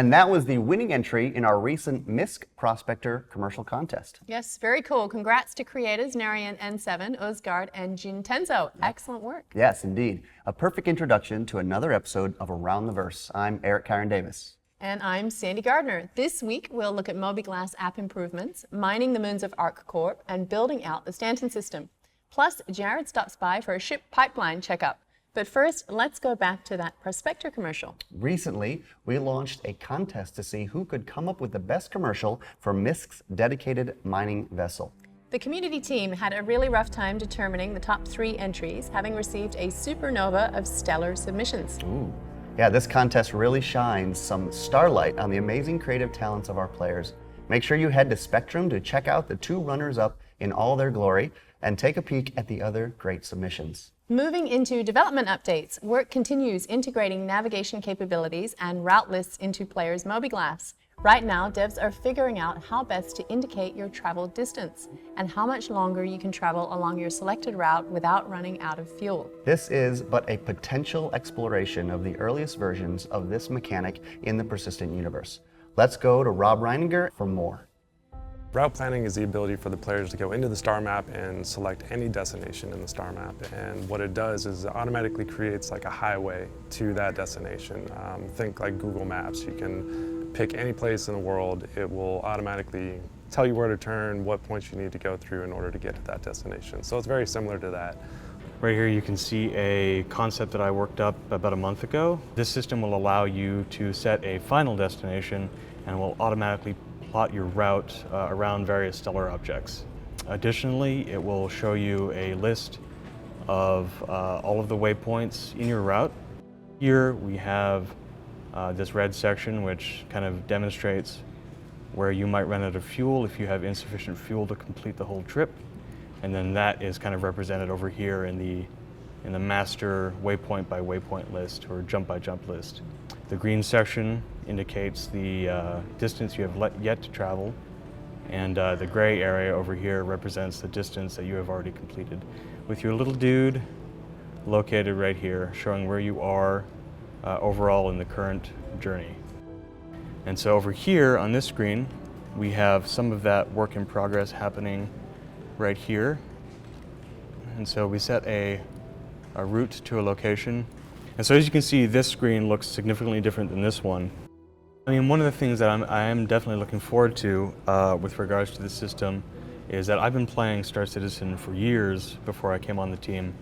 And that was the winning entry in our recent MISC Prospector commercial contest. Yes, very cool. Congrats to creators Narian N7, Uzgard, and Jin Tenzo. Excellent work. Yes, indeed. A perfect introduction to another episode of Around the Verse. I'm Eric Kyron Davis. And I'm Sandy Gardiner. This week, we'll look at MobiGlass app improvements, mining the moons of ArcCorp, and building out the Stanton system. Plus, Jared stops by for a ship pipeline checkup. But first, let's go back to that Prospector commercial. Recently, we launched a contest to see who could come up with the best commercial for MISC's dedicated mining vessel. The community team had a really rough time determining the top 3 entries, having received a supernova of stellar submissions. Ooh. Yeah, this contest really shines some starlight on the amazing creative talents of our players. Make sure you head to Spectrum to check out the 2 runners-up in all their glory and take a peek at the other great submissions. Moving into development updates, work continues integrating navigation capabilities and route lists into players' MobiGlass. Right now, devs are figuring out how best to indicate your travel distance and how much longer you can travel along your selected route without running out of fuel. This is but a potential exploration of the earliest versions of this mechanic in the persistent universe. Let's go to Rob Reininger for more. Route planning is the ability for the players to go into the star map and select any destination in the star map. And what it does is it automatically creates like a highway to that destination. Think like Google Maps. You can pick any place in the world. It will automatically tell you where to turn, what points you need to go through in order to get to that destination. So it's very similar to that. Right here you can see a concept that I worked up about a month ago. This system will allow you to set a final destination and will automatically plot your route around various stellar objects. Additionally, it will show you a list of all of the waypoints in your route. Here we have this red section which kind of demonstrates where you might run out of fuel if you have insufficient fuel to complete the whole trip. And then that is kind of represented over here in the master waypoint by waypoint list or jump by jump list. The green section indicates the distance you have yet to travel, and the gray area over here represents the distance that you have already completed, with your little dude located right here, showing where you are overall in the current journey. And so over here on this screen, we have some of that work in progress happening right here. And so we set a route to a location. And so as you can see, this screen looks significantly different than this one. I mean, one of the things that I am definitely looking forward to with regards to this system is that I've been playing Star Citizen for years before I came on the team,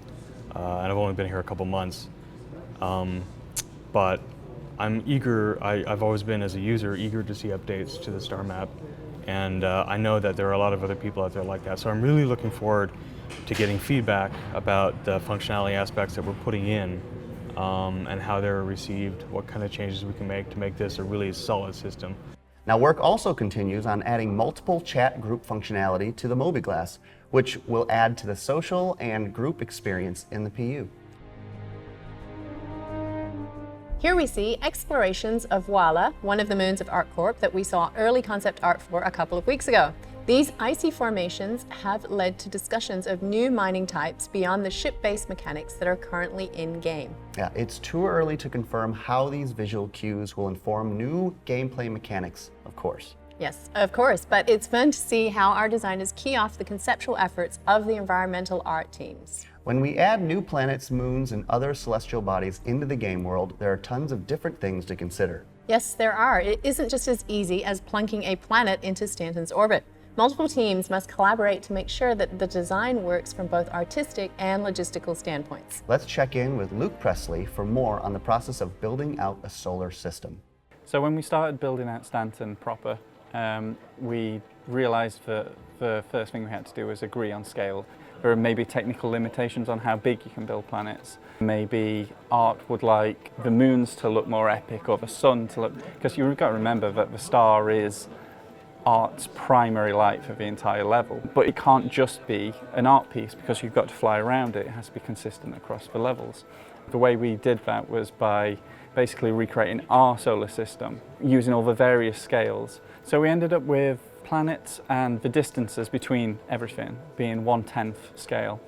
and I've only been here a couple months. But I'm eager, I've always been as a user eager to see updates to the star map, and I know that there are a lot of other people out there like that, so I'm really looking forward to getting feedback about the functionality aspects that we're putting in and how they're received, what kind of changes we can make to make this a really solid system. Now, work also continues on adding multiple chat group functionality to the MobiGlass, which will add to the social and group experience in the PU. Here we see explorations of Wala, one of the moons of ArcCorp that we saw early concept art for a couple of weeks ago. These icy formations have led to discussions of new mining types beyond the ship-based mechanics that are currently in-game. Yeah, it's too early to confirm how these visual cues will inform new gameplay mechanics, of course. Yes, of course, but it's fun to see how our designers key off the conceptual efforts of the environmental art teams. When we add new planets, moons, and other celestial bodies into the game world, there are tons of different things to consider. Yes, there are. It isn't just as easy as plunking a planet into Stanton's orbit. Multiple teams must collaborate to make sure that the design works from both artistic and logistical standpoints. Let's check in with Luke Pressley for more on the process of building out a solar system. So when we started building out Stanton proper, we realized that the first thing we had to do was agree on scale. There are maybe technical limitations on how big you can build planets. Maybe art would like the moons to look more epic or the sun to look, because you've got to remember that the star is art's primary light for the entire level. But it can't just be an art piece because you've got to fly around it. It has to be consistent across the levels. The way we did that was by basically recreating our solar system using all the various scales. So we ended up with planets and the distances between everything being 1/10 scale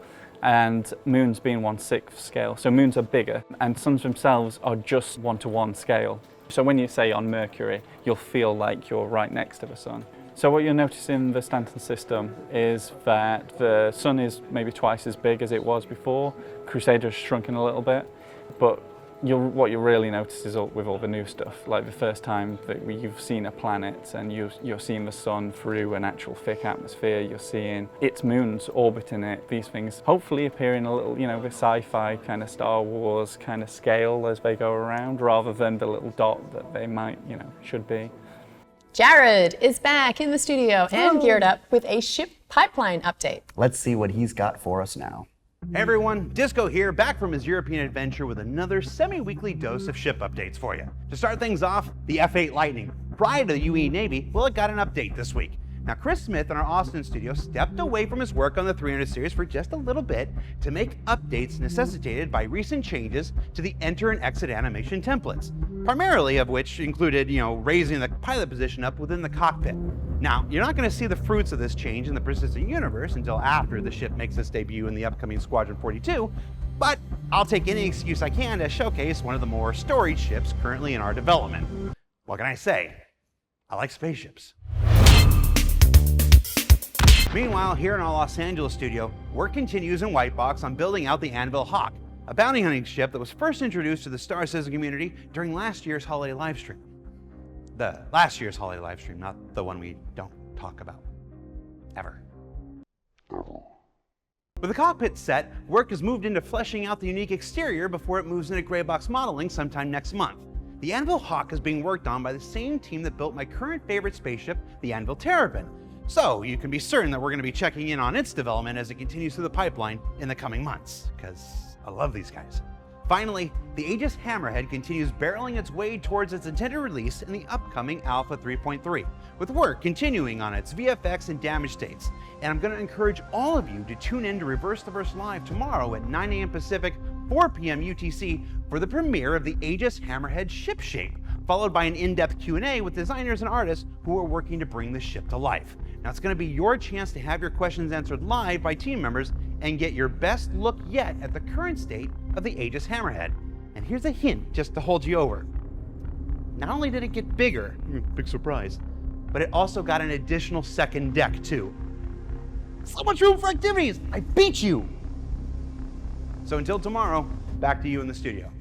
and moons being 1/6 scale. So moons are bigger and suns themselves are just 1:1 scale. So when you say on Mercury, you'll feel like you're right next to the sun. So what you'll notice in the Stanton system is that the sun is maybe twice as big as it was before. Crusader's shrunken a little bit, but what you'll really notice is with all the new stuff, like the first time that you've seen a planet and you're seeing the sun through an actual thick atmosphere, you're seeing its moons orbiting it. These things hopefully appear in a little, the sci-fi kind of Star Wars kind of scale as they go around, rather than the little dot that they might, should be. Jared is back in the studio and geared up with a ship pipeline update. Let's see what he's got for us now. Hey everyone, Disco here, back from his European adventure with another semi-weekly dose of ship updates for you. To start things off, the F-8 Lightning. Prior to the UE Navy, well, it got an update this week. Now, Chris Smith in our Austin studio stepped away from his work on the 300 series for just a little bit to make updates necessitated by recent changes to the enter and exit animation templates, primarily of which included, raising the pilot position up within the cockpit. Now, you're not going to see the fruits of this change in the persistent universe until after the ship makes its debut in the upcoming Squadron 42, but I'll take any excuse I can to showcase one of the more storied ships currently in our development. What can I say? I like spaceships. Meanwhile, here in our Los Angeles studio, work continues in Whitebox on building out the Anvil Hawk, a bounty hunting ship that was first introduced to the Star Citizen community during last year's holiday livestream. The last year's holiday livestream, not the one we don't talk about. Ever. With the cockpit set, work has moved into fleshing out the unique exterior before it moves into gray box modeling sometime next month. The Anvil Hawk is being worked on by the same team that built my current favorite spaceship, the Anvil Terrapin. So you can be certain that we're going to be checking in on its development as it continues through the pipeline in the coming months, because I love these guys. Finally, the Aegis Hammerhead continues barreling its way towards its intended release in the upcoming Alpha 3.3, with work continuing on its VFX and damage states. And I'm going to encourage all of you to tune in to Reverse the Verse Live tomorrow at 9 a.m. Pacific, 4 p.m. UTC for the premiere of the Aegis Hammerhead ship shape, followed by an in-depth Q&A with designers and artists who are working to bring the ship to life. Now it's going to be your chance to have your questions answered live by team members and get your best look yet at the current state of the Aegis Hammerhead. And here's a hint just to hold you over. Not only did it get bigger, big surprise, but it also got an additional second deck too. So much room for activities! I beat you! So until tomorrow, back to you in the studio.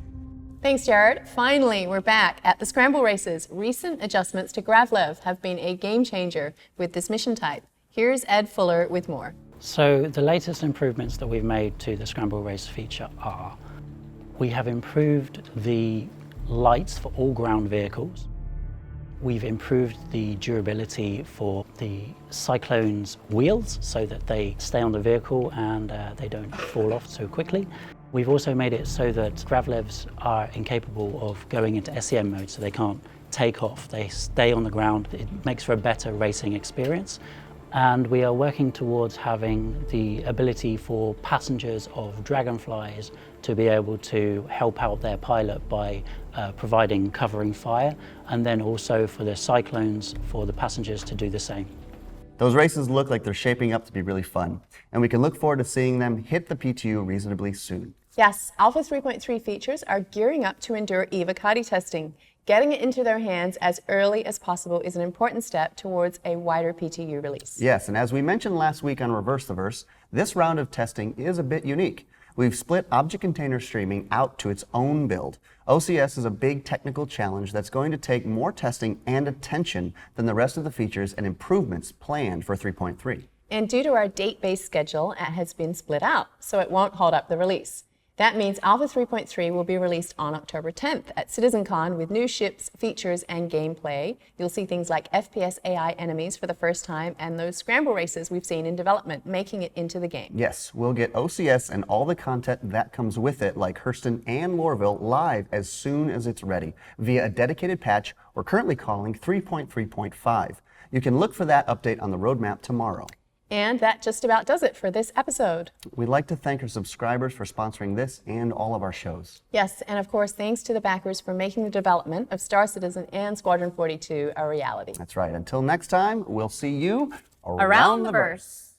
Thanks, Jared. Finally, we're back at the Scramble Races. Recent adjustments to Gravlev have been a game changer with this mission type. Here's Ed Fuller with more. So the latest improvements that we've made to the Scramble Race feature are, we have improved the lights for all ground vehicles. We've improved the durability for the Cyclone's wheels so that they stay on the vehicle and they don't fall off so quickly. We've also made it so that Gravlevs are incapable of going into SEM mode, so they can't take off. They stay on the ground. It makes for a better racing experience. And we are working towards having the ability for passengers of Dragonflies to be able to help out their pilot by providing covering fire, and then also for the Cyclones, for the passengers to do the same. Those races look like they're shaping up to be really fun, and we can look forward to seeing them hit the PTU reasonably soon. Yes, Alpha 3.3 features are gearing up to endure EVA CADI testing. Getting it into their hands as early as possible is an important step towards a wider PTU release. Yes, and as we mentioned last week on Reverse the Verse, this round of testing is a bit unique. We've split object container streaming out to its own build. OCS is a big technical challenge that's going to take more testing and attention than the rest of the features and improvements planned for 3.3. And due to our date-based schedule, it has been split out, so it won't hold up the release. That means Alpha 3.3 will be released on October 10th at CitizenCon with new ships, features, and gameplay. You'll see things like FPS AI enemies for the first time and those scramble races we've seen in development making it into the game. Yes, we'll get OCS and all the content that comes with it, like Hurston and Lorville, live as soon as it's ready via a dedicated patch we're currently calling 3.3.5. You can look for that update on the roadmap tomorrow. And that just about does it for this episode. We'd like to thank our subscribers for sponsoring this and all of our shows. Yes, and of course, thanks to the backers for making the development of Star Citizen and Squadron 42 a reality. That's right. Until next time, we'll see you around the verse.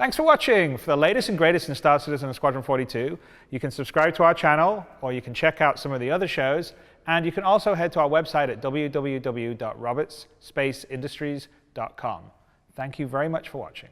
Thanks for watching. For the latest and greatest in Star Citizen and Squadron 42, you can subscribe to our channel, or you can check out some of the other shows, and you can also head to our website at www.robertsspaceindustries.com. Thank you very much for watching.